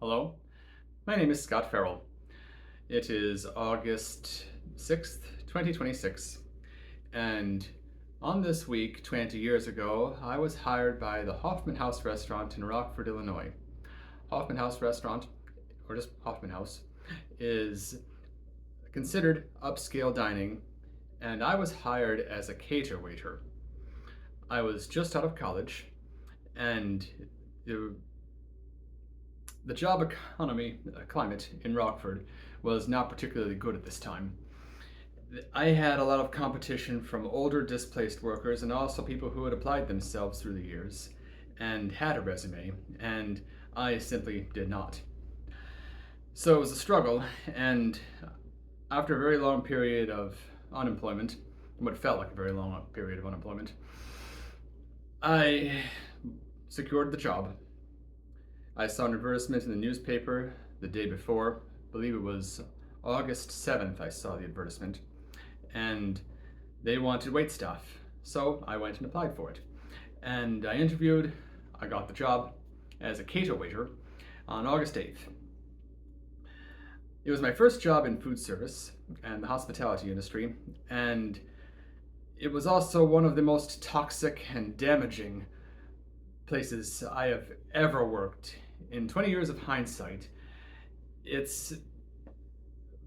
Hello, my name is Scott Farrell. It is August 6th, 2026, and on this week, 20 years ago, I was hired by the Hoffman House restaurant in Rockford, Illinois. Hoffman House restaurant, or just Hoffman House, is considered upscale dining, and I was hired as a cater waiter. I was just out of college, and the the job economy climate in Rockford was not particularly good at this time. I had a lot of competition from older displaced workers and also people who had applied themselves through the years and had a resume, and I simply did not. So it was a struggle, and after a very long period of unemployment, what felt like a very long period of unemployment, I secured the job. I saw an advertisement in the newspaper the day before. I believe it was August 7th I saw the advertisement, and they wanted wait staff. So I went and applied for it. And I interviewed, I got the job as a cater waiter on August 8th. It was my first job in food service and the hospitality industry, and it was also one of the most toxic and damaging places I have ever worked. In 20 years of hindsight, it's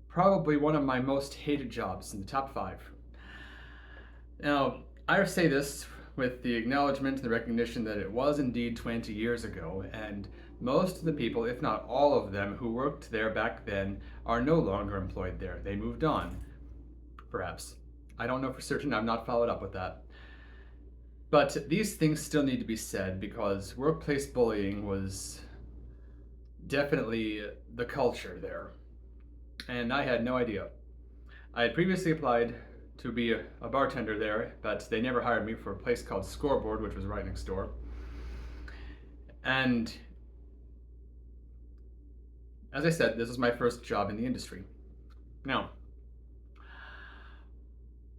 probably one of my most hated jobs in the top 5. Now, I say this with the acknowledgement and the recognition that it was indeed 20 years ago, and most of the people, if not all of them, who worked there back then are no longer employed there. They moved on, perhaps. I don't know for certain, I've not followed up with that. But these things still need to be said because workplace bullying was definitely the culture there. And I had no idea. I had previously applied to be a bartender there, but they never hired me for a place called Scoreboard, which was right next door. And as I said, this was my first job in the industry. Now,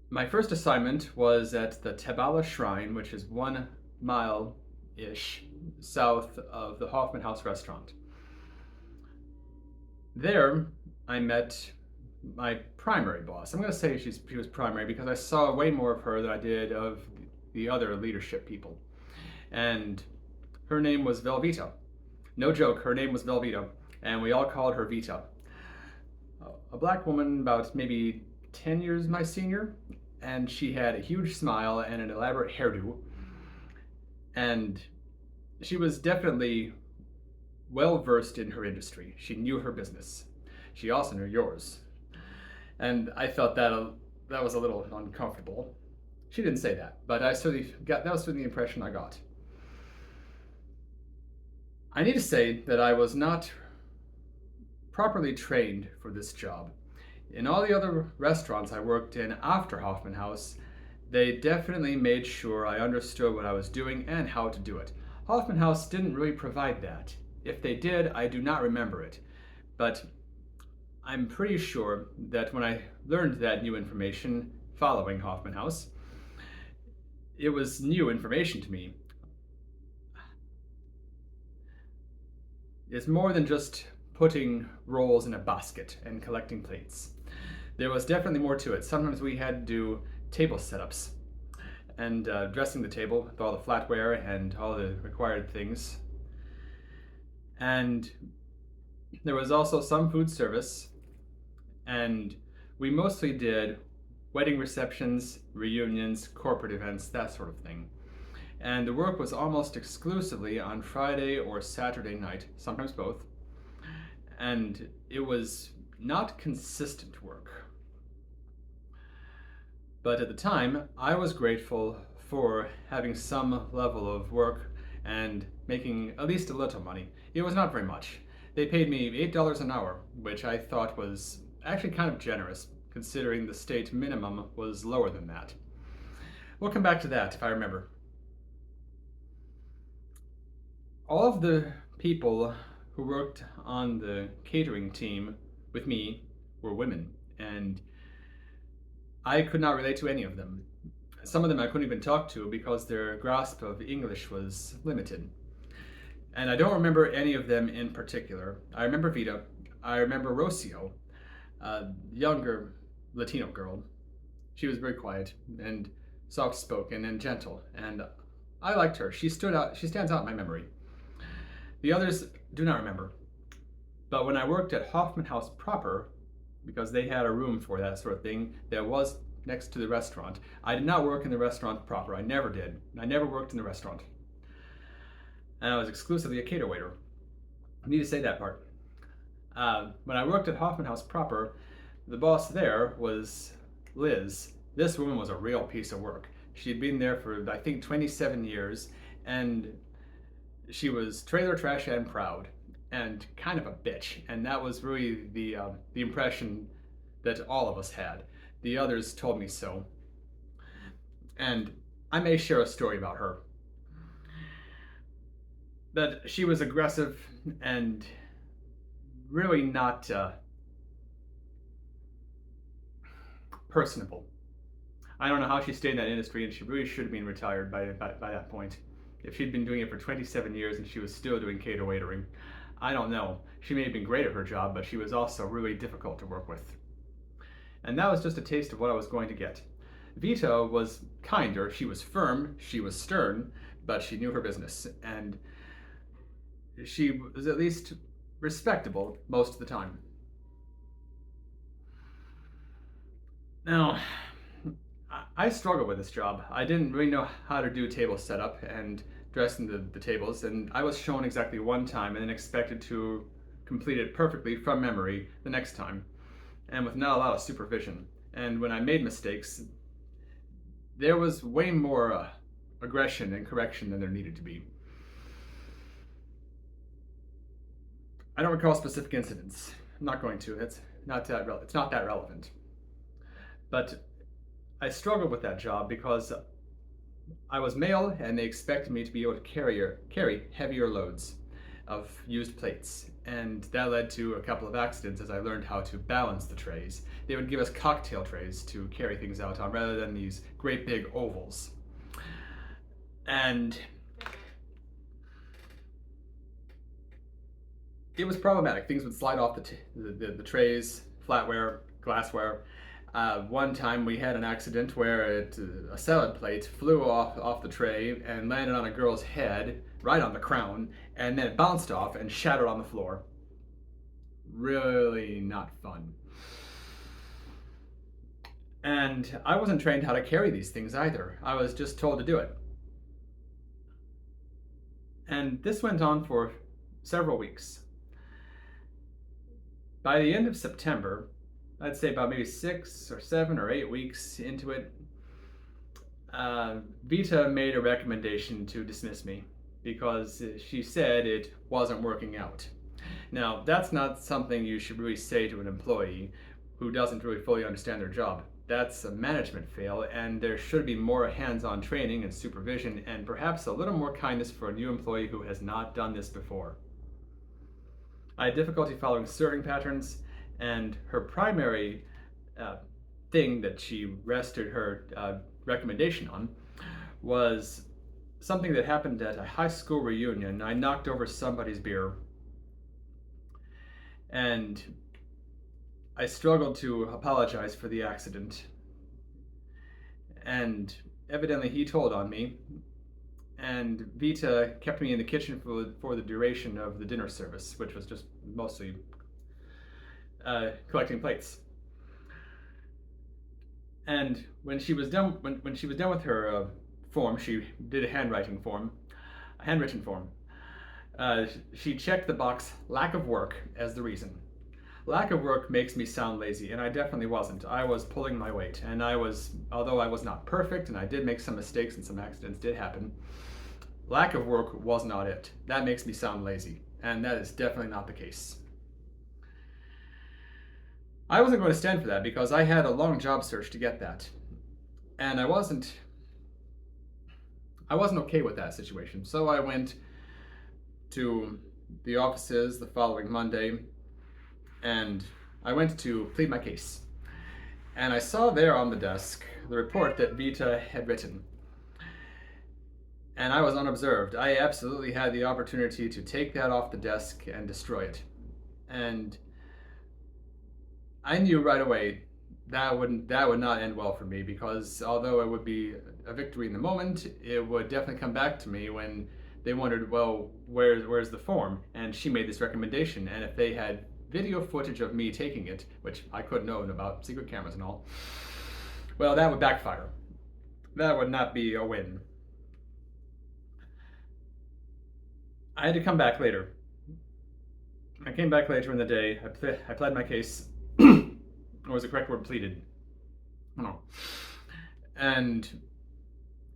my first assignment was at the Tabala Shrine, which is 1 mile-ish south of the Hoffman House restaurant. There, I met my primary boss. I'm going to say she was primary because I saw way more of her than I did of the other leadership people. And her name was Velveeta. No joke, her name was Velveeta, and we all called her Vita. A black woman about maybe 10 years my senior, and she had a huge smile and an elaborate hairdo. And she was definitely well versed in her industry. She knew her business. She also knew yours. And I felt that was a little uncomfortable. She didn't say that, but that was certainly the impression I got. I need to say that I was not properly trained for this job. In all the other restaurants I worked in after Hoffman House, they definitely made sure I understood what I was doing and how to do it. Hoffman House didn't really provide that. If they did, I do not remember it. But I'm pretty sure that when I learned that new information following Hoffman House, it was new information to me. It's more than just putting rolls in a basket and collecting plates. There was definitely more to it. Sometimes we had to do table setups and dressing the table with all the flatware and all the required things. And there was also some food service, and we mostly did wedding receptions, reunions, corporate events, that sort of thing. And the work was almost exclusively on Friday or Saturday night, sometimes both. And it was not consistent work. But at the time, I was grateful for having some level of work and making at least a little money. It was not very much. They paid me $8 an hour, which I thought was actually kind of generous, considering the state minimum was lower than that. We'll come back to that if I remember. All of the people who worked on the catering team with me were women, and I could not relate to any of them. Some of them I couldn't even talk to because their grasp of English was limited. And I don't remember any of them in particular. I remember Vita. I remember Rocio, a younger Latino girl. She was very quiet and soft spoken and gentle, and I liked her. She stood out. She stands out in my memory. The others do not remember. But when I worked at Hoffman House proper, because they had a room for that sort of thing that was next to the restaurant, I did not work in the restaurant proper. I never did. I never worked in the restaurant. And I was exclusively a cater waiter. I need to say that part. When I worked at Hoffman House proper, the boss there was Liz. This woman was a real piece of work. She'd been there for, I think, 27 years, and she was trailer trash and proud, and kind of a bitch. And that was really the impression that all of us had. The others told me so. And I may share a story about her. That she was aggressive and really not personable. I don't know how she stayed in that industry, and she really should have been retired by that point. If she'd been doing it for 27 years and she was still doing cater waitering, I don't know. She may have been great at her job, but she was also really difficult to work with. And that was just a taste of what I was going to get. Vita was kinder. She was firm. She was stern, but she knew her business, and she was at least respectable most of the time. Now, I struggled with this job. I didn't really know how to do table setup and dressing the tables, and I was shown exactly one time and then expected to complete it perfectly from memory the next time, and with not a lot of supervision. And when I made mistakes, there was way more aggression and correction than there needed to be. I don't recall specific incidents. I'm not going to. It's not that relevant. But I struggled with that job because I was male and they expected me to be able to carry heavier loads of used plates. And that led to a couple of accidents as I learned how to balance the trays. They would give us cocktail trays to carry things out on rather than these great big ovals. And it was problematic. Things would slide off the trays, flatware, glassware. One time we had an accident where a salad plate flew off the tray and landed on a girl's head, right on the crown, and then it bounced off and shattered on the floor. Really not fun. And I wasn't trained how to carry these things either. I was just told to do it. And this went on for several weeks. By the end of September, I'd say about maybe 6 or 7 or 8 weeks into it, Vita made a recommendation to dismiss me because she said it wasn't working out. Now, that's not something you should really say to an employee who doesn't really fully understand their job. That's a management fail, and there should be more hands-on training and supervision and perhaps a little more kindness for a new employee who has not done this before. I had difficulty following serving patterns, and her primary thing that she rested her recommendation on was something that happened at a high school reunion. I knocked over somebody's beer, and I struggled to apologize for the accident. And evidently he told on me, and Vita kept me in the kitchen for the duration of the dinner service, which was just mostly collecting plates. And when she was done, when she was done with her form, she did a handwritten form. She checked the box "lack of work" as the reason. Lack of work makes me sound lazy, and I definitely wasn't. I was pulling my weight, and although I was not perfect, and I did make some mistakes and some accidents did happen, lack of work was not it. That makes me sound lazy, and that is definitely not the case. I wasn't going to stand for that because I had a long job search to get that, and I wasn't okay with that situation. So I went to the offices the following Monday, and I went to plead my case. And I saw there on the desk the report that Vita had written. and I was unobserved. I absolutely had the opportunity to take that off the desk and destroy it. And I knew right away that would not end well for me, because although it would be a victory in the moment, it would definitely come back to me when they wondered, well, where's the form? And she made this recommendation, and if they had video footage of me taking it, which I couldn't know about secret cameras and all, well, that would backfire. That would not be a win. I had to come back later. I came back later in the day. I pled my case. Or was the correct word pleaded? I don't know. And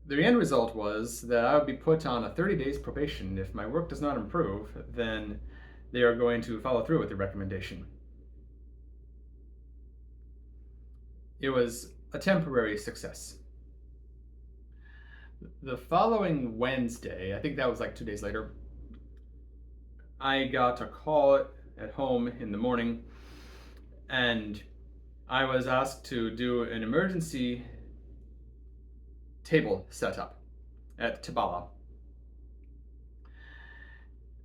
the end result was that I would be put on a 30 days probation. If my work does not improve, then they are going to follow through with the recommendation. It was a temporary success. The following Wednesday, I think that was like 2 days later, I got a call at home in the morning, and I was asked to do an emergency table setup at Tabala.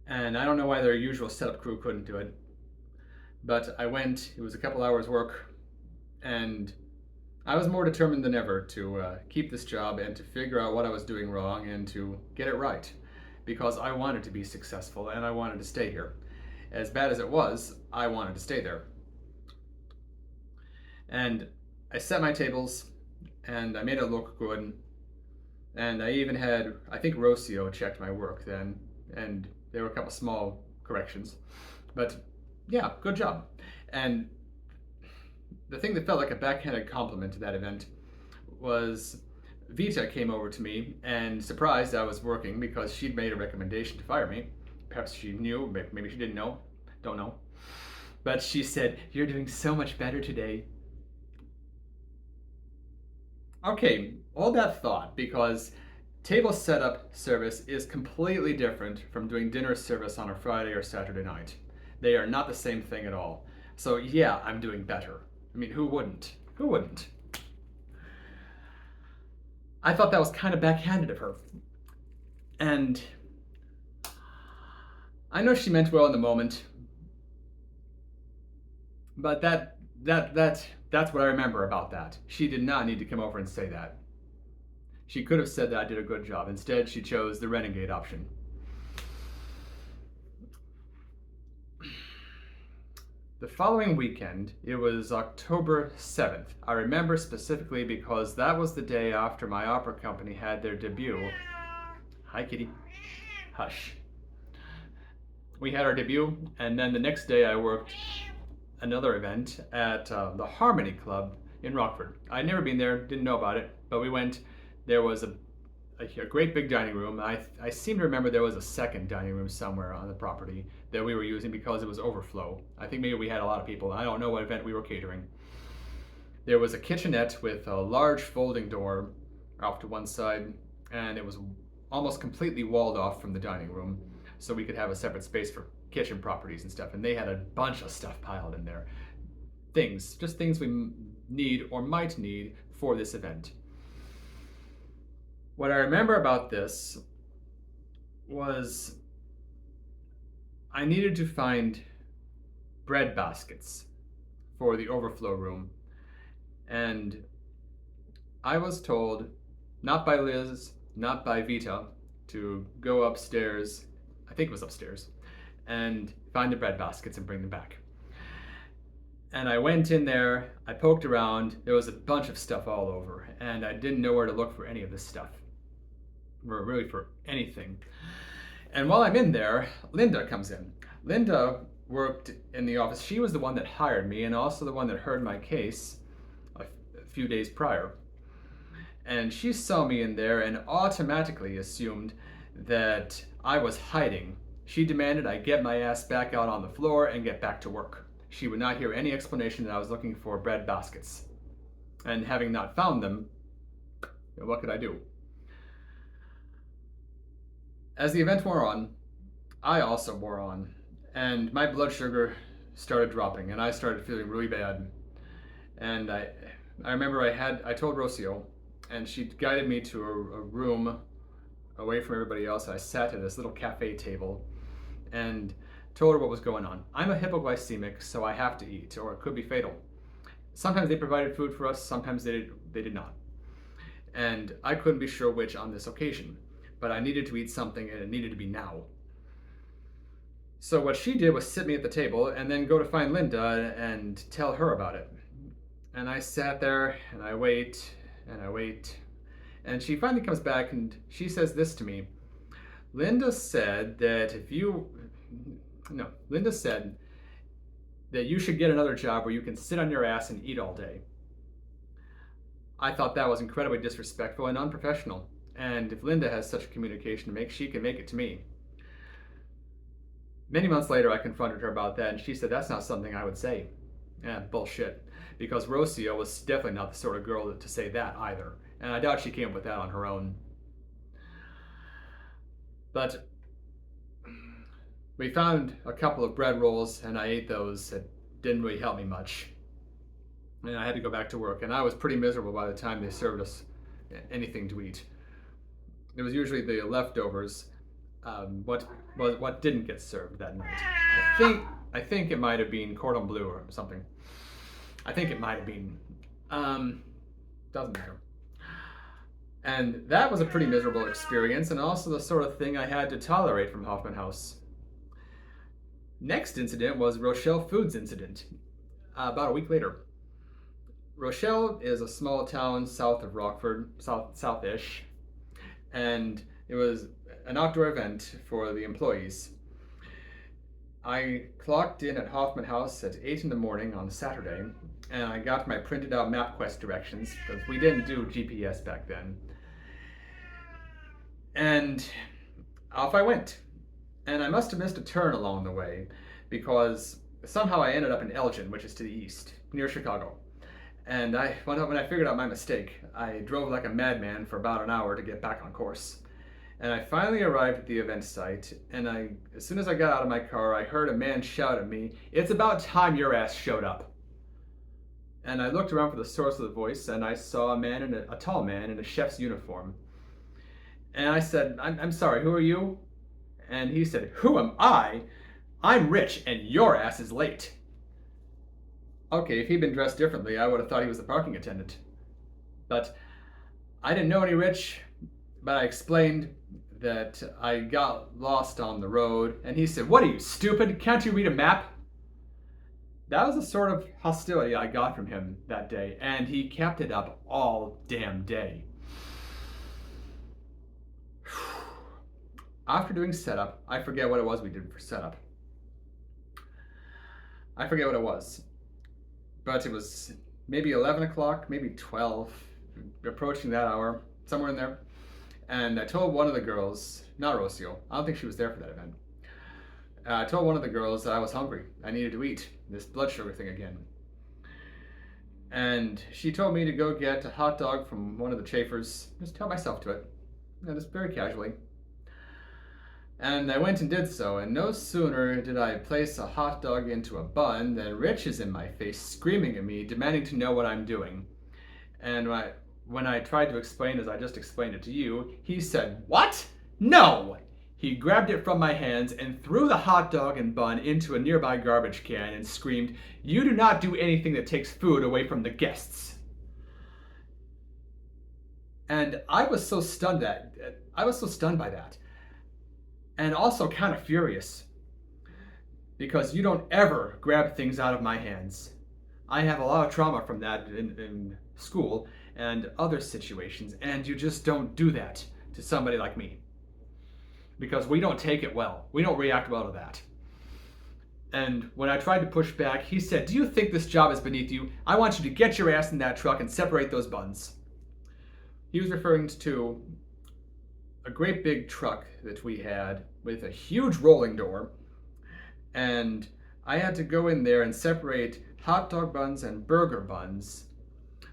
And I don't know why their usual setup crew couldn't do it, but I went. It was a couple hours work, and I was more determined than ever to keep this job and to figure out what I was doing wrong and to get it right, because I wanted to be successful and I wanted to stay here. As bad as it was, I wanted to stay there. And I set my tables and I made it look good. And I even had, I think Rocio checked my work then, and there were a couple small corrections. But yeah, good job. And the thing that felt like a backhanded compliment to that event was Vita came over to me and surprised I was working because she'd made a recommendation to fire me. Perhaps she knew, maybe she didn't know, don't know. But she said, "You're doing so much better today." Okay, all that thought, because table setup service is completely different from doing dinner service on a Friday or Saturday night. They are not the same thing at all. So yeah, I'm doing better. I mean, who wouldn't? Who wouldn't? I thought that was kind of backhanded of her. And I know she meant well in the moment, but that's what I remember about that. She did not need to come over and say that. She could have said that I did a good job. Instead, she chose the renegade option. The following weekend, it was October 7th. I remember specifically because that was the day after my opera company had their debut. Hi, kitty. Hush. We had our debut, and then the next day I worked another event at the Harmony Club in Rockford. I'd never been there, didn't know about it, but we went. There was a great big dining room. I seem to remember there was a second dining room somewhere on the property that we were using because it was overflow. I think maybe we had a lot of people. I don't know what event we were catering. There was a kitchenette with a large folding door off to one side, and it was almost completely walled off from the dining room, so we could have a separate space for kitchen properties and stuff. And they had a bunch of stuff piled in there. Just things we need or might need for this event. What I remember about this was I needed to find bread baskets for the overflow room. And I was told, not by Liz, not by Vita, to go upstairs, I think it was upstairs, and find the bread baskets and bring them back. And I went in there, I poked around, there was a bunch of stuff all over, and I didn't know where to look for any of this stuff, or really for anything. And while I'm in there, Linda comes in. Linda worked in the office. She was the one that hired me and also the one that heard my case a few days prior. And she saw me in there and automatically assumed that I was hiding. She demanded I get my ass back out on the floor and get back to work. She would not hear any explanation that I was looking for bread baskets. And having not found them, what could I do? As the event wore on, I also wore on, and my blood sugar started dropping, and I started feeling really bad. And I remember I told Rocio, and she guided me to a room away from everybody else. I sat at this little cafe table and told her what was going on. I'm a hypoglycemic, so I have to eat, or it could be fatal. Sometimes they provided food for us, sometimes they did not. And I couldn't be sure which on this occasion, but I needed to eat something and it needed to be now. So what she did was sit me at the table and then go to find Linda and tell her about it. And I sat there and I wait and I wait. And she finally comes back and she says this to me. Linda said that Linda said that you should get another job where you can sit on your ass and eat all day. I thought that was incredibly disrespectful and unprofessional. And if Linda has such a communication to make, she can make it to me. Many months later, I confronted her about that, and she said that's not something I would say. Yeah, bullshit. Because Rocio was definitely not the sort of girl to say that either. And I doubt she came up with that on her own. But we found a couple of bread rolls, and I ate those. It didn't really help me much. And I had to go back to work, and I was pretty miserable by the time they served us anything to eat. It was usually the leftovers. What didn't get served that night? I think it might have been cordon bleu or something. I think it might have been. Doesn't matter. And that was a pretty miserable experience, and also the sort of thing I had to tolerate from Hoffman House. Next incident was Rochelle Foods incident. About a week later. Rochelle is a small town south of Rockford, south-ish, and it was an outdoor event for the employees. I clocked in at Hoffman House at 8 in the morning on Saturday, and I got my printed out MapQuest directions, because we didn't do GPS back then. And off I went. And I must have missed a turn along the way, because somehow I ended up in Elgin, which is to the east, near Chicago. And when I figured out my mistake, I drove like a madman for about an hour to get back on course. And I finally arrived at the event site, and as soon as I got out of my car, I heard a man shout at me, "It's about time your ass showed up." And I looked around for the source of the voice, and I saw a tall man in a chef's uniform. And I said, I'm sorry, who are you?" And he said, "Who am I? I'm rich, and your ass is late." Okay, if he'd been dressed differently, I would have thought he was the parking attendant. But I didn't know any rich, but I explained that I got lost on the road, and he said, "What are you, stupid? Can't you read a map?" That was the sort of hostility I got from him that day, and he kept it up all damn day. After doing setup, I forget what it was we did for setup. I forget what it was. But it was maybe 11 o'clock, maybe 12, approaching that hour, somewhere in there. And I told one of the girls, not Rocio, I don't think she was there for that event. I told one of the girls that I was hungry. I needed to eat this blood sugar thing again. And she told me to go get a hot dog from one of the chafers, just help myself to it, just very casually. And I went and did so, and no sooner did I place a hot dog into a bun than Rich is in my face, screaming at me, demanding to know what I'm doing. And when I tried to explain as I just explained it to you, he said, "What? No!" He grabbed it from my hands and threw the hot dog and bun into a nearby garbage can and screamed, "You do not do anything that takes food away from the guests." And I was so stunned by that. And also kind of furious, because you don't ever grab things out of my hands. I have a lot of trauma from that in school and other situations, and you just don't do that to somebody like me. Because we don't take it well. We don't react well to that. And when I tried to push back, he said, "Do you think this job is beneath you? I want you to get your ass in that truck and separate those buns." He was referring to a great big truck that we had with a huge rolling door, and I had to go in there and separate hot dog buns and burger buns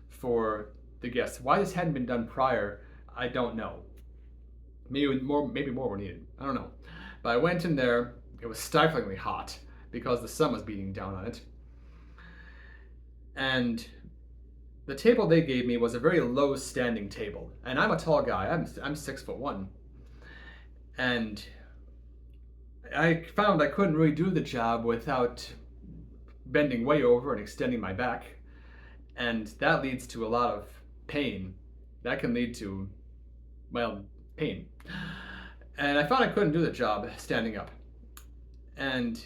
for the guests. Why this hadn't been done prior, I don't know. Maybe more were needed. I don't know. But I went in there. It was stiflingly hot because the sun was beating down on it. And the table they gave me was a very low standing table. And I'm a tall guy. I'm 6'1". And I found I couldn't really do the job without bending way over and extending my back. And that leads to a lot of pain. That can lead to, well, pain. And I found I couldn't do the job standing up. And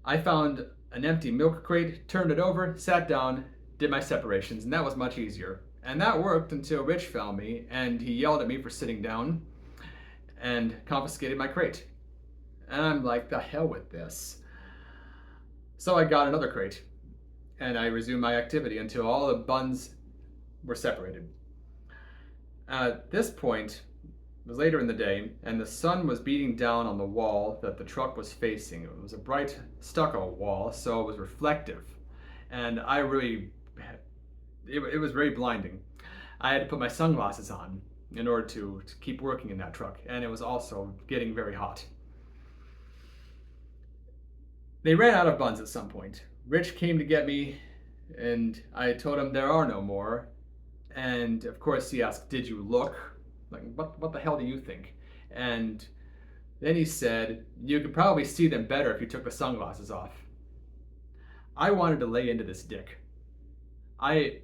I found an empty milk crate, turned it over, sat down, did my separations, and that was much easier. And that worked until Rich found me, and he yelled at me for sitting down and confiscated my crate. And I'm like, the hell with this. So I got another crate, and I resumed my activity until all the buns were separated. At this point, it was later in the day, and the sun was beating down on the wall that the truck was facing. It was a bright stucco wall, so it was reflective. And it was very blinding. I had to put my sunglasses on in order to keep working in that truck, and it was also getting very hot. They ran out of buns at some point. Rich came to get me, and I told him there are no more. And of course he asked, did you look? Like, what the hell do you think? And then he said, you could probably see them better if you took the sunglasses off. I wanted to lay into this dick. I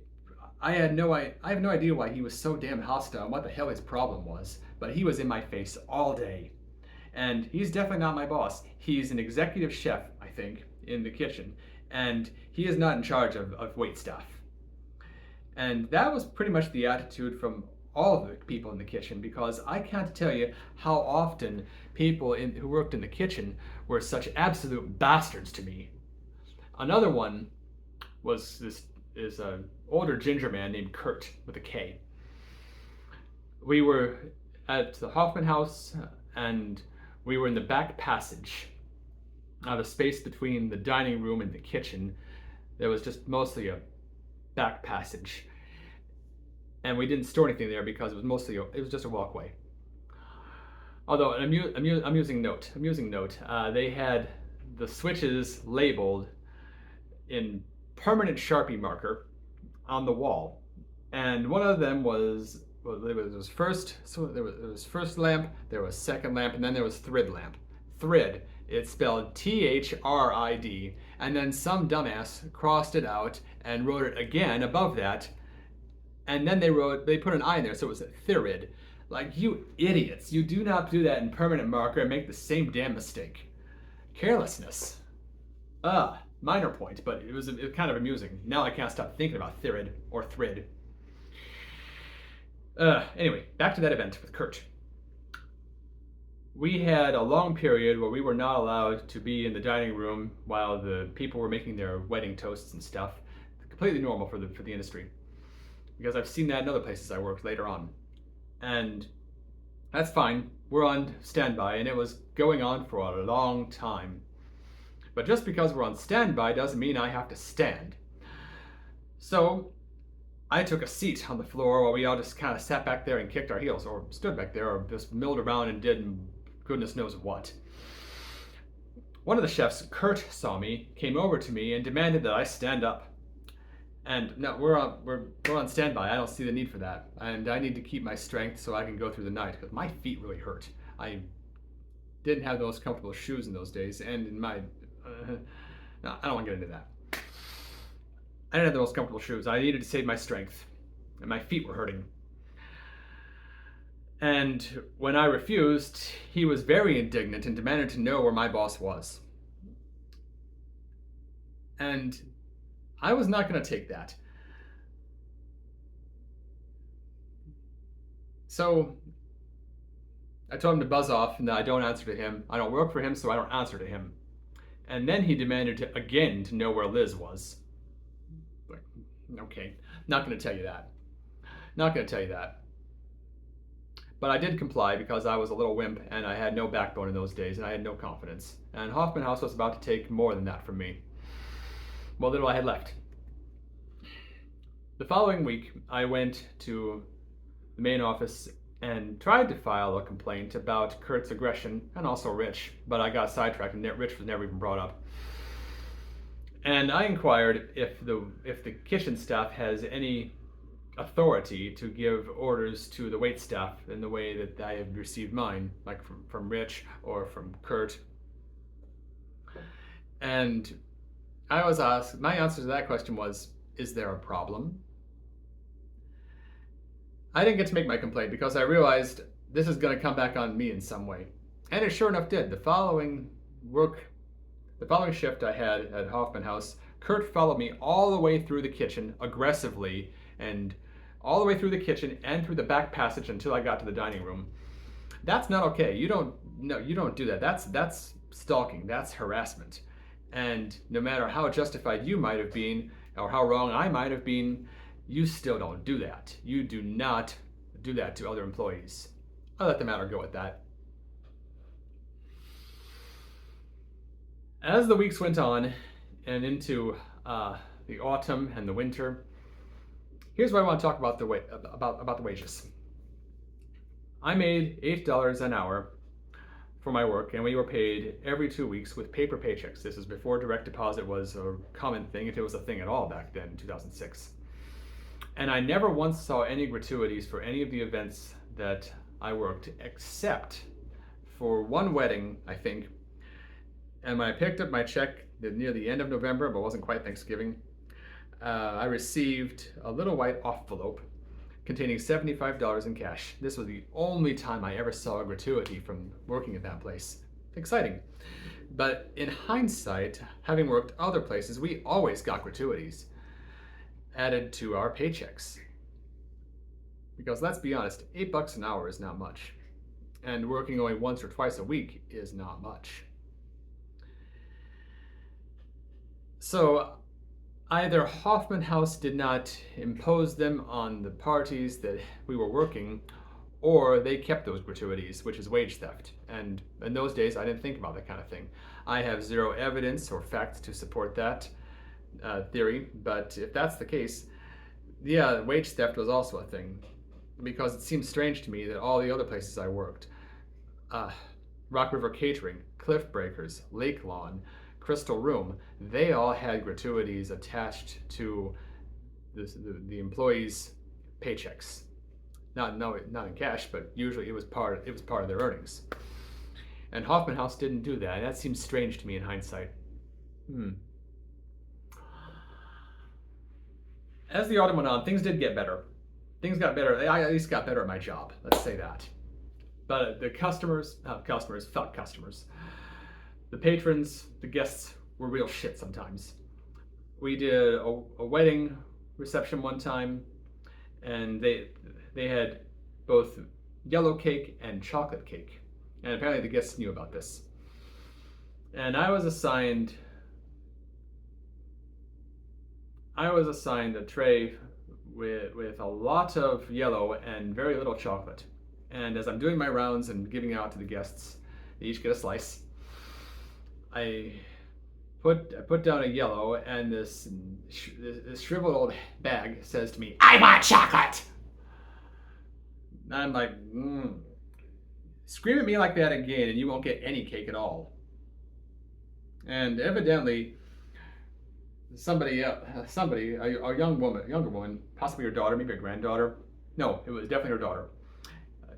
have no idea why he was so damn hostile and what the hell his problem was, but he was in my face all day. And he's definitely not my boss. He's an executive chef, I think, in the kitchen, and he is not in charge of waitstaff. And that was pretty much the attitude from all of the people in the kitchen, because I can't tell you how often people who worked in the kitchen were such absolute bastards to me. Another one was an older ginger man named Kurt with a K. We were at the Hoffman House, and we were in the back passage. The space between the dining room and the kitchen, there was just mostly a back passage. And we didn't store anything there because it was just a walkway. Although an amusing note, they had the switches labeled in permanent Sharpie marker on the wall, and one of them was, there was first lamp, there was second lamp, and then there was thrid lamp. Thrid, it's spelled T-H-R-I-D, and then some dumbass crossed it out and wrote it again above that, and then they put an I in there, so it was Thirid. Like, you idiots, you do not do that in permanent marker and make the same damn mistake. Carelessness. Minor point, but it was kind of amusing. Now I can't stop thinking about Thirid or Thrid. Anyway, back to that event with Kurt. We had a long period where we were not allowed to be in the dining room while the people were making their wedding toasts and stuff. Completely normal for the industry, because I've seen that in other places I worked later on. And that's fine. We're on standby, and it was going on for a long time. But just because we're on standby doesn't mean I have to stand. So I took a seat on the floor while we all just kind of sat back there and kicked our heels, or stood back there, or just milled around and did goodness knows what. One of the chefs, Kurt, saw me, came over to me, and demanded that I stand up. And no, we're on standby. I don't see the need for that, and I need to keep my strength so I can go through the night, because my feet really hurt. I didn't have the most comfortable shoes in those days, and in my no, I don't want to get into that. I didn't have the most comfortable shoes. I needed to save my strength, and my feet were hurting. And when I refused, he was very indignant and demanded to know where my boss was. And I was not going to take that. So I told him to buzz off and that I don't answer to him. I don't work for him, so I don't answer to him. And then he demanded again to know where Liz was. Like, okay, not going to tell you that. Not going to tell you that. But I did comply because I was a little wimp and I had no backbone in those days and I had no confidence. And Hoffman House was about to take more than that from me. Well, little I had left. The following week, I went to the main office and tried to file a complaint about Kurt's aggression, and also Rich, but I got sidetracked and Rich was never even brought up. And I inquired if the kitchen staff has any authority to give orders to the wait staff in the way that I have received mine, like from Rich or from Kurt. And I was asked, my answer to that question was, is there a problem? I didn't get to make my complaint because I realized this is going to come back on me in some way. And it sure enough did. The following shift I had at Hoffman House, Kurt followed me all the way through the kitchen aggressively, and all the way through the kitchen and through the back passage until I got to the dining room. That's not okay. You don't do that. That's stalking. That's harassment. And no matter how justified you might have been or how wrong I might have been, you still don't do that. You do not do that to other employees. I'll let the matter go at that. As the weeks went on and into the autumn and the winter, here's what I want to talk about about the wages. I made $8 an hour for my work, and we were paid every 2 weeks with paper paychecks. This is before direct deposit was a common thing, if it was a thing at all back then in 2006. And I never once saw any gratuities for any of the events that I worked, except for one wedding, I think. And when I picked up my check near the end of November, but it wasn't quite Thanksgiving, I received a little white envelope containing $75 in cash. This was the only time I ever saw a gratuity from working at that place. Exciting. But in hindsight, having worked other places, we always got gratuities added to our paychecks. Because let's be honest, $8 an hour is not much. And working only once or twice a week is not much. So either Hoffman House did not impose them on the parties that we were working, or they kept those gratuities, which is wage theft. And in those days, I didn't think about that kind of thing. I have zero evidence or facts to support that theory, but if that's the case, yeah, wage theft was also a thing, because it seems strange to me that all the other places I worked, Rock River Catering, Cliff Breakers, Lake Lawn, Crystal Room, they all had gratuities attached to the employees' paychecks. Not in cash, but usually it was part of their earnings. And Hoffman House didn't do that, and that seems strange to me in hindsight. As the autumn went on, things did get better. Things got better. I at least got better at my job. Let's say that. But the customers, the patrons, the guests were real shit sometimes. We did a wedding reception one time, and they had both yellow cake and chocolate cake. And apparently the guests knew about this. And I was assigned a tray with a lot of yellow and very little chocolate. And as I'm doing my rounds and giving out to the guests, they each get a slice. I put down a yellow, and this shriveled old bag says to me, "I want chocolate!" And I'm like, scream at me like that again and you won't get any cake at all. And evidently, a younger woman, possibly her daughter, maybe her granddaughter. No, it was definitely her daughter.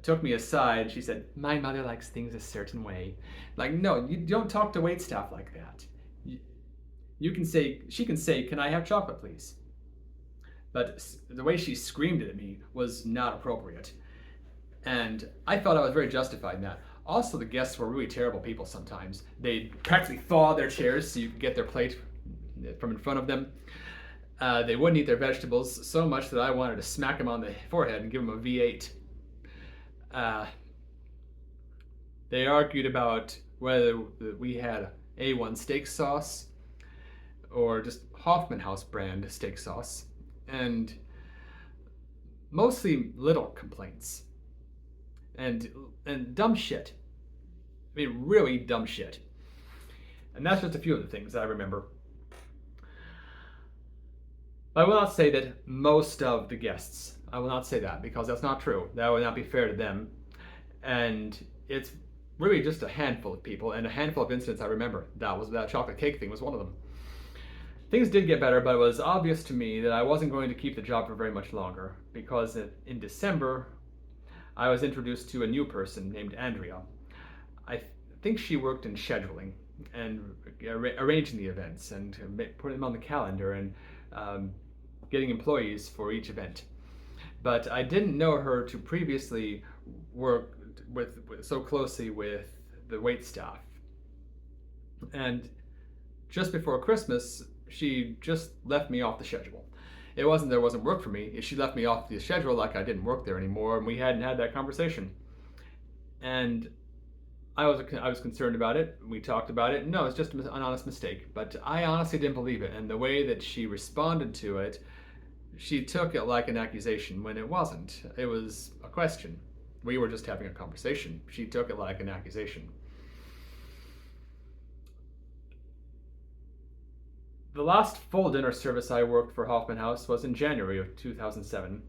Took me aside. She said, "My mother likes things a certain way." Like, no, you don't talk to waitstaff like that. She can say, "Can I have chocolate, please?" But the way she screamed at me was not appropriate. And I felt I was very justified in that. Also, the guests were really terrible people sometimes. They'd practically thaw their chairs so you could get their plate from in front of them. They wouldn't eat their vegetables so much that I wanted to smack them on the forehead and give them a V8. They argued about whether we had A1 steak sauce or just Hoffman House brand steak sauce, and mostly little complaints and dumb shit. I mean, really dumb shit. And that's just a few of the things that I remember. I will not say that most of the guests, I will not say that, because that's not true. That would not be fair to them. And it's really just a handful of people, and a handful of incidents I remember. That chocolate cake thing was one of them. Things did get better, but it was obvious to me that I wasn't going to keep the job for very much longer because in December I was introduced to a new person named Andrea. I think she worked in scheduling and arranging the events and putting them on the calendar and um, getting employees for each event. But I didn't know her to previously work with so closely with the wait staff. And just before Christmas, she just left me off the schedule. It wasn't there wasn't work for me. She left me off the schedule like I didn't work there anymore, and we hadn't had that conversation. And I was concerned about it. We talked about it. No, it's just an honest mistake. But I honestly didn't believe it, and the way that she responded to it, she took it like an accusation when it wasn't. It was a question. We were just having a conversation. She took it like an accusation. The last full dinner service I worked for Hoffman House was in January of 2007.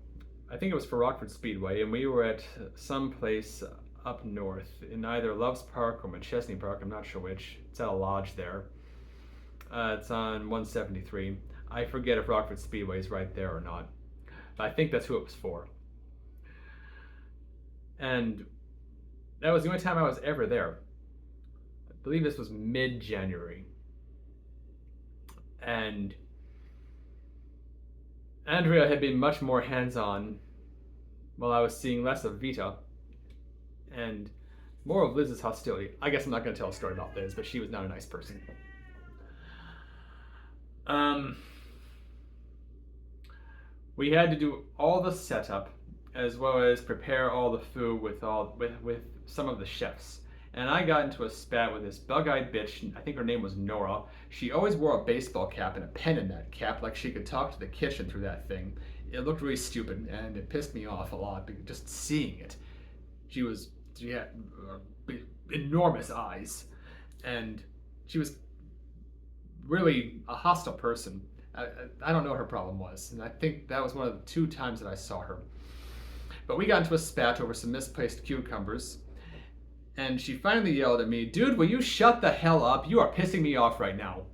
I think it was for Rockford Speedway, and we were at some place up north in either Loves Park or McChesney Park. I'm not sure which. It's at a lodge there. It's on 173. I forget if Rockford Speedway is right there or not. But I think that's who it was for. And that was the only time I was ever there. I believe this was mid-January. And Andrea had been much more hands-on while I was seeing less of Vita and more of Liz's hostility. I guess I'm not going to tell a story about Liz, but she was not a nice person. We had to do all the setup as well as prepare all the food with some of the chefs. And I got into a spat with this bug-eyed bitch. I think her name was Nora. She always wore a baseball cap and a pen in that cap, like she could talk to the kitchen through that thing. It looked really stupid, and it pissed me off a lot, just seeing it. She had enormous eyes, and she was really a hostile person. I don't know what her problem was, and I think that was one of the 2 times that I saw her. But we got into a spat over some misplaced cucumbers. And she finally yelled at me, "Dude, will you shut the hell up? You are pissing me off right now."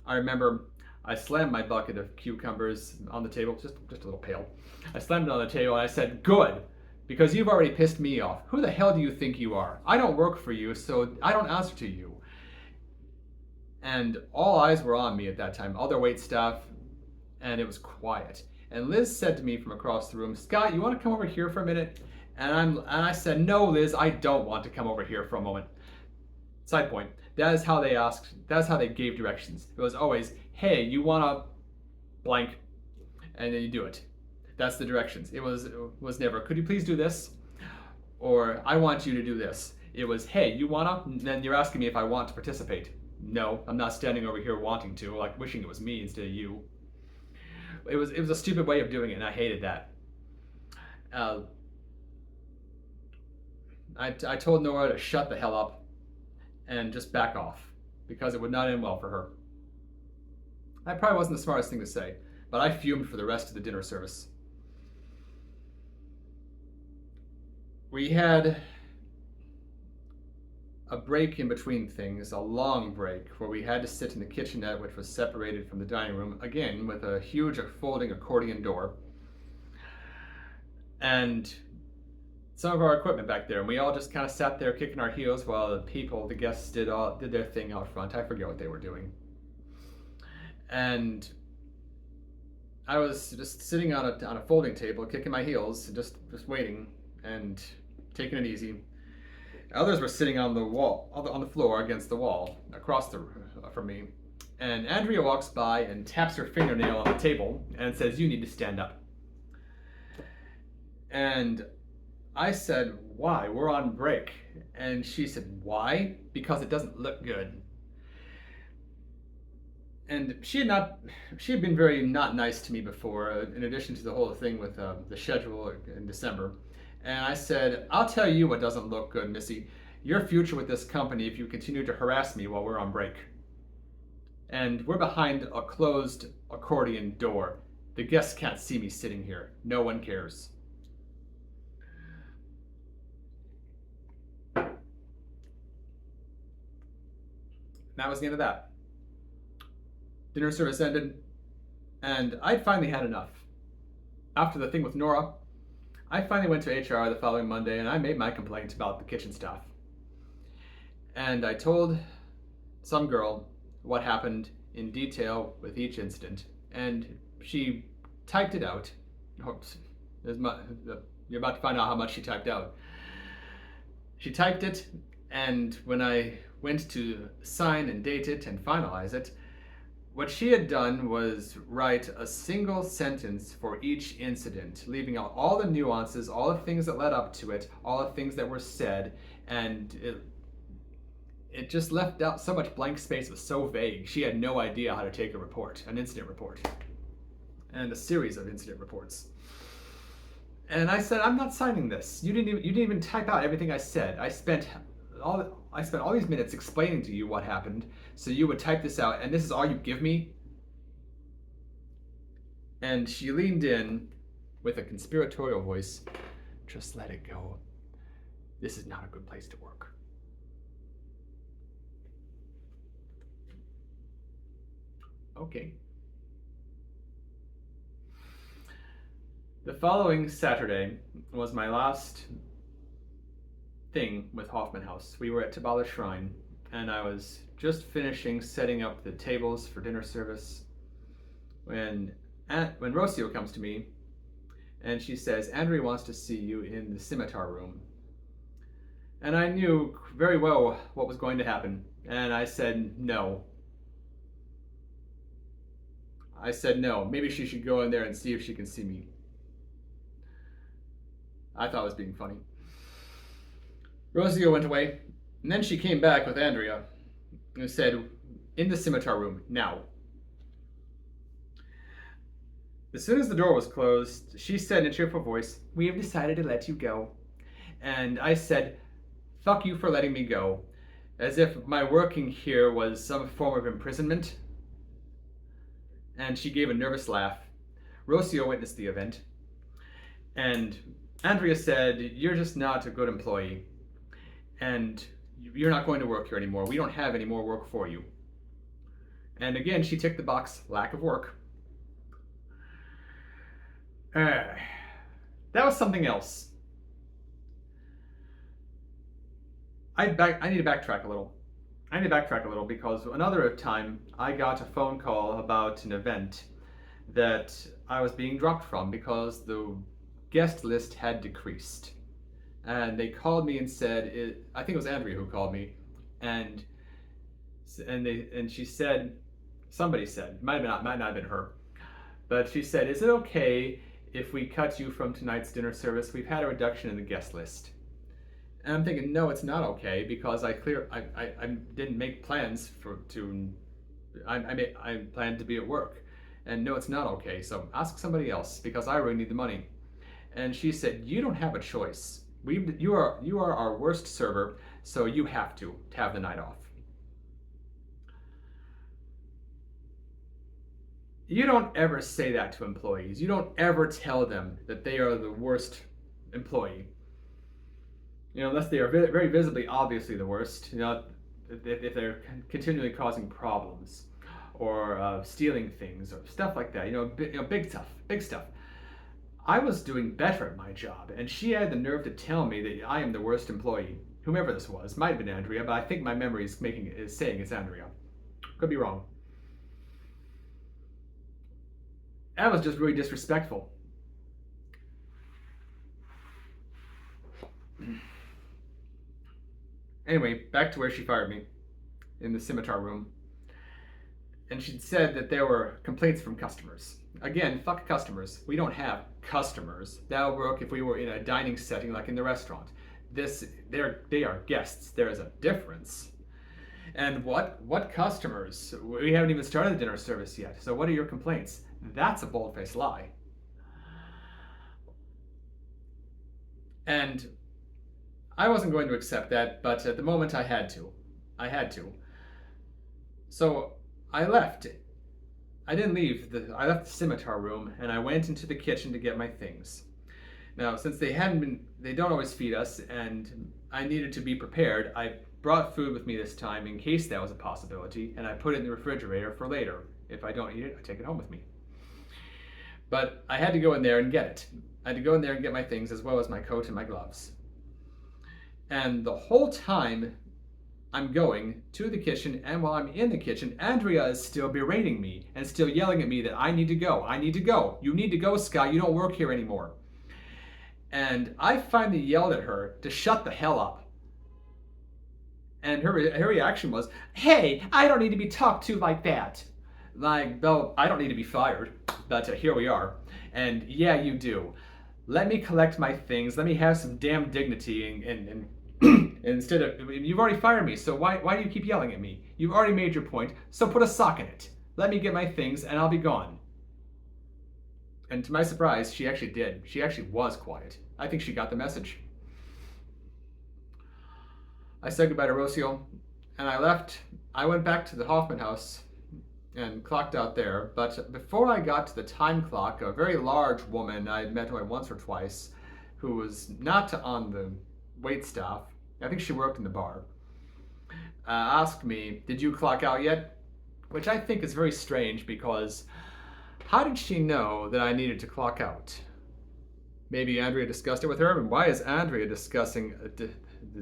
I remember I slammed my bucket of cucumbers on the table, just a little pail. I slammed it on the table and I said, "Good, because you've already pissed me off. Who the hell do you think you are? I don't work for you, so I don't answer to you." And all eyes were on me at that time, all their wait staff, and it was quiet. And Liz said to me from across the room, "Scott, you want to come over here for a minute?" And I said, "No, Liz, I don't want to come over here for a moment." Side point, that is how they asked, that's how they gave directions. It was always, "Hey, you want to blank," and then you do it. That's the directions. It was never, "Could you please do this?" Or, "I want you to do this." It was, "Hey, you wanna?" And then you're asking me if I want to participate. No, I'm not standing over here wanting to, like wishing it was me instead of you. It was a stupid way of doing it, and I hated that. I told Nora to shut the hell up and just back off because it would not end well for her. That probably wasn't the smartest thing to say, but I fumed for the rest of the dinner service. We had a break in between things, a long break, where we had to sit in the kitchenette, which was separated from the dining room, again with a huge folding accordion door. And some of our equipment back there, and we all just kind of sat there kicking our heels while the guests did their thing out front. I forget what they were doing. And I was just sitting on a folding table, kicking my heels, just waiting and taking it easy. Others were sitting on the wall, on the floor against the wall, across from me. And Andrea walks by and taps her fingernail on the table and says, "You need to stand up." And I said, "Why? We're on break." And she said, "Why? Because it doesn't look good." And she had been very not nice to me before, in addition to the whole thing with the schedule in December. And I said, "I'll tell you what doesn't look good, Missy. Your future with this company if you continue to harass me while we're on break. And we're behind a closed accordion door. The guests can't see me sitting here. No one cares." That was the end of that. Dinner service ended, and I'd finally had enough. After the thing with Nora, I finally went to HR the following Monday and I made my complaint about the kitchen staff. And I told some girl what happened in detail with each incident, and she typed it out. Oops, you're about to find out how much she typed out. She typed it, and when I went to sign and date it and finalize it, what she had done was write a single sentence for each incident, leaving out all the nuances, all the things that led up to it, all the things that were said, and it just left out so much blank space. It was so vague. She had no idea how to take a report, an incident report, and a series of incident reports. And I said, I'm not signing this. You didn't even type out everything I said. I spent all these minutes explaining to you what happened, so you would type this out, and this is all you give me? And she leaned in with a conspiratorial voice. Just let it go. This is not a good place to work. Okay. The following Saturday was my last thing with Hoffman House. We were at Tabala Shrine, and I was just finishing setting up the tables for dinner service when Rocio comes to me and she says, Andrea wants to see you in the scimitar room. And I knew very well what was going to happen, and I said no. I said no. Maybe she should go in there and see if she can see me. I thought it was being funny. Rocio went away, and then she came back with Andrea and said, in the scimitar room, now. As soon as the door was closed, she said in a cheerful voice, we have decided to let you go. And I said, fuck you for letting me go, as if my working here was some form of imprisonment. And she gave a nervous laugh. Rocio witnessed the event, and Andrea said, you're just not a good employee, and you're not going to work here anymore. We don't have any more work for you. And again, she ticked the box, lack of work. That was something else. I need to backtrack a little. Because another time I got a phone call about an event that I was being dropped from because the guest list had decreased. And they called me and said, I think it was Andrea who called me, and she said, somebody said, might not have been her, but she said, is it okay if we cut you from tonight's dinner service? We've had a reduction in the guest list. And I'm thinking, no, it's not okay, because I didn't make plans I planned to be at work, and no, it's not okay. So ask somebody else, because I really need the money. And she said, you don't have a choice. You are our worst server, so you have to have the night off. You don't ever say that to employees. You don't ever tell them that they are the worst employee. Unless they are very visibly, obviously the worst. If they're continually causing problems, or stealing things, or stuff like that. Big stuff. I was doing better at my job, and she had the nerve to tell me that I am the worst employee. Whomever this was, might have been Andrea, but I think my memory is saying it's Andrea. Could be wrong. That was just really disrespectful. Anyway, back to where she fired me, in the scimitar room. And she'd said that there were complaints from customers. Again, fuck customers. We don't have customers. That would work if we were in a dining setting like in the restaurant. They are guests. There is a difference. And what customers? We haven't even started the dinner service yet. So what are your complaints? That's a bold-faced lie. And I wasn't going to accept that, but at the moment I had to. So I left. I didn't leave. I left the scimitar room, and I went into the kitchen to get my things. Now, since they don't always feed us, and I needed to be prepared, I brought food with me this time in case that was a possibility, and I put it in the refrigerator for later. If I don't eat it, I take it home with me. But I had to go in there and get it. I had to go in there and get my things as well as my coat and my gloves. And the whole time I'm going to the kitchen, and while I'm in the kitchen, Andrea is still berating me and still yelling at me that I need to go. I need to go. You need to go, Scott. You don't work here anymore. And I finally yelled at her to shut the hell up. And her reaction was, hey, I don't need to be talked to like that. Like, though, I don't need to be fired, but here we are. And yeah, you do. Let me collect my things. Let me have some damn dignity and instead of, you've already fired me, so why do you keep yelling at me? You've already made your point, so put a sock in it. Let me get my things and I'll be gone. And to my surprise, she actually did. She actually was quiet. I think she got the message. I said goodbye to Rocio, and I left. I went back to the Hoffman House and clocked out there. But before I got to the time clock, a very large woman I had met only once or twice, who was not on the wait staff, I think she worked in the bar, asked me, did you clock out yet? Which I think is very strange, because how did she know that I needed to clock out? Maybe Andrea discussed it with her, and why is Andrea discussing the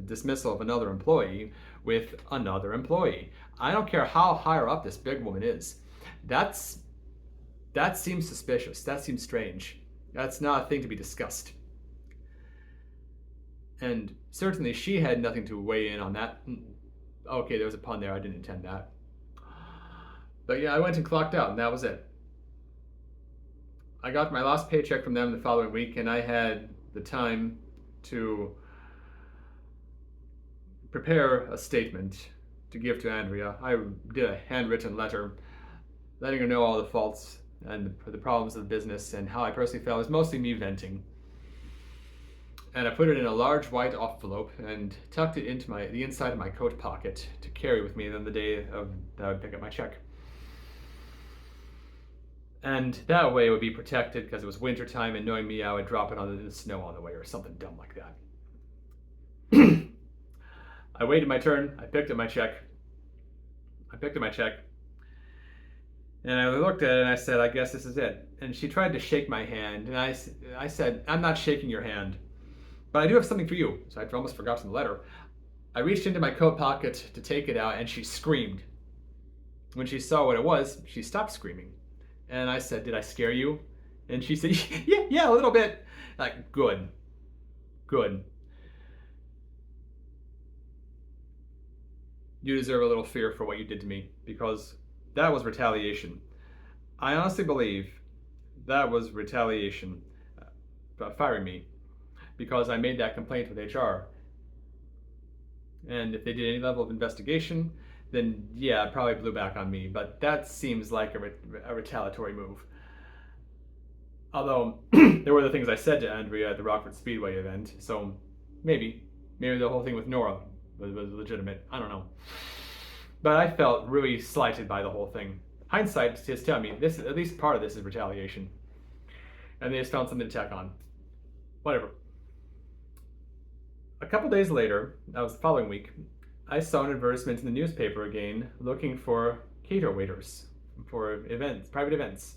dismissal of another employee with another employee? I don't care how higher up this big woman is. That seems suspicious. That seems strange. That's not a thing to be discussed. And certainly she had nothing to weigh in on that. Okay, there was a pun there. I didn't intend that. But yeah, I went and clocked out, and that was it. I got my last paycheck from them the following week, and I had the time to prepare a statement to give to Andrea. I did a handwritten letter letting her know all the faults and the problems of the business and how I personally felt. It was mostly me venting. And I put it in a large white envelope and tucked it into the inside of my coat pocket to carry with me on the day that I would pick up my check. And that way it would be protected because it was winter time, and knowing me, I would drop it on the snow on the way or something dumb like that. I waited my turn. I picked up my check. And I looked at it and I said, I guess this is it. And she tried to shake my hand. And I said, I'm not shaking your hand, but I do have something for you. So I'd almost forgotten the letter. I reached into my coat pocket to take it out, and she screamed. When she saw what it was, she stopped screaming. And I said, did I scare you? And she said, yeah, a little bit. Like, good. You deserve a little fear for what you did to me, because that was retaliation. I honestly believe that was retaliation for firing me, because I made that complaint with HR. And if they did any level of investigation, then yeah, it probably blew back on me. But that seems like a retaliatory move. Although there were the things I said to Andrea at the Rockford Speedway event, so maybe the whole thing with Nora was legitimate. I don't know. But I felt really slighted by the whole thing. Hindsight is telling me this, at least part of this is retaliation. And they just found something to tack on. Whatever. A couple days later, that was the following week, I saw an advertisement in the newspaper again looking for cater waiters for events, private events.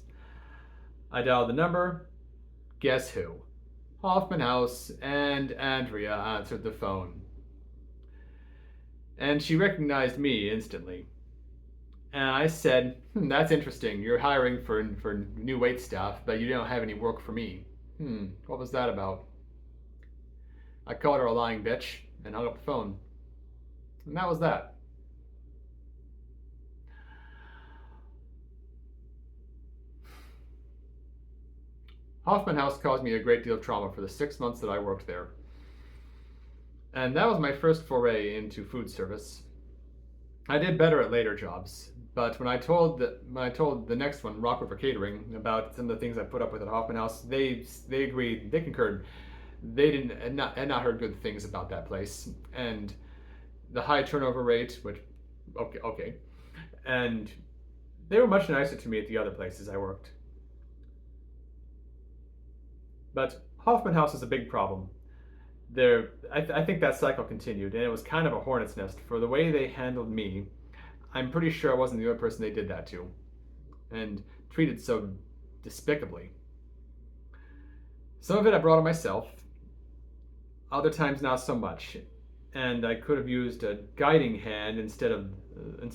I dialed the number. Guess who? Hoffman House, and Andrea answered the phone. And she recognized me instantly. And I said, that's interesting. You're hiring for new wait staff, but you don't have any work for me. What was that about? I called her a lying bitch and hung up the phone. And that was that. Hoffman House caused me a great deal of trauma for the 6 months that I worked there. And that was my first foray into food service. I did better at later jobs, but when I told the next one, Rockford for Catering, about some of the things I put up with at Hoffman House, they agreed, they concurred. They had not heard good things about that place, and the high turnover rate, which okay, and they were much nicer to me at the other places I worked. But Hoffman House is a big problem. I think that cycle continued, and it was kind of a hornet's nest. For the way they handled me, I'm pretty sure I wasn't the only person they did that to, and treated so despicably. Some of it I brought on myself, other times not so much, and I could have used a guiding hand instead of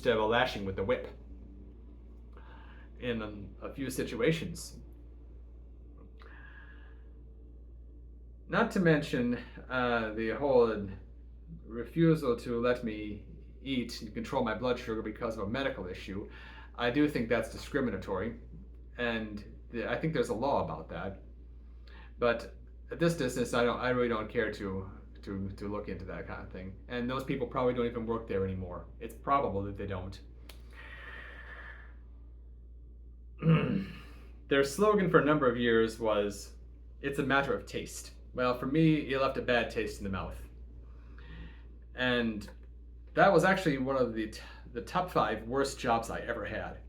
a lashing with the whip in a few situations. Not to mention the whole refusal to let me eat and control my blood sugar because of a medical issue. I do think that's discriminatory, and I think there's a law about that. But at this distance, I really don't care to look into that kind of thing. And those people probably don't even work there anymore. It's probable that they don't. Their slogan for a number of years was, "It's a matter of taste." Well, for me, it left a bad taste in the mouth. And that was actually one of the top 5 worst jobs I ever had.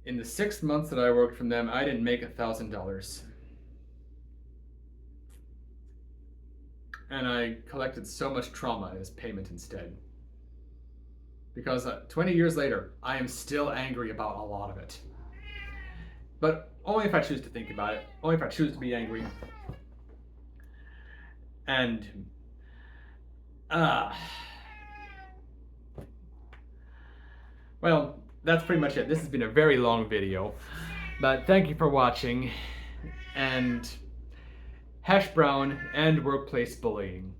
In the 6 months that I worked from them, I didn't make $1,000. And I collected so much trauma as payment instead. Because 20 years later, I am still angry about a lot of it. But only if I choose to think about it, only if I choose to be angry. And well, that's pretty much it. This has been a very long video, but thank you for watching, and hash brown and workplace bullying.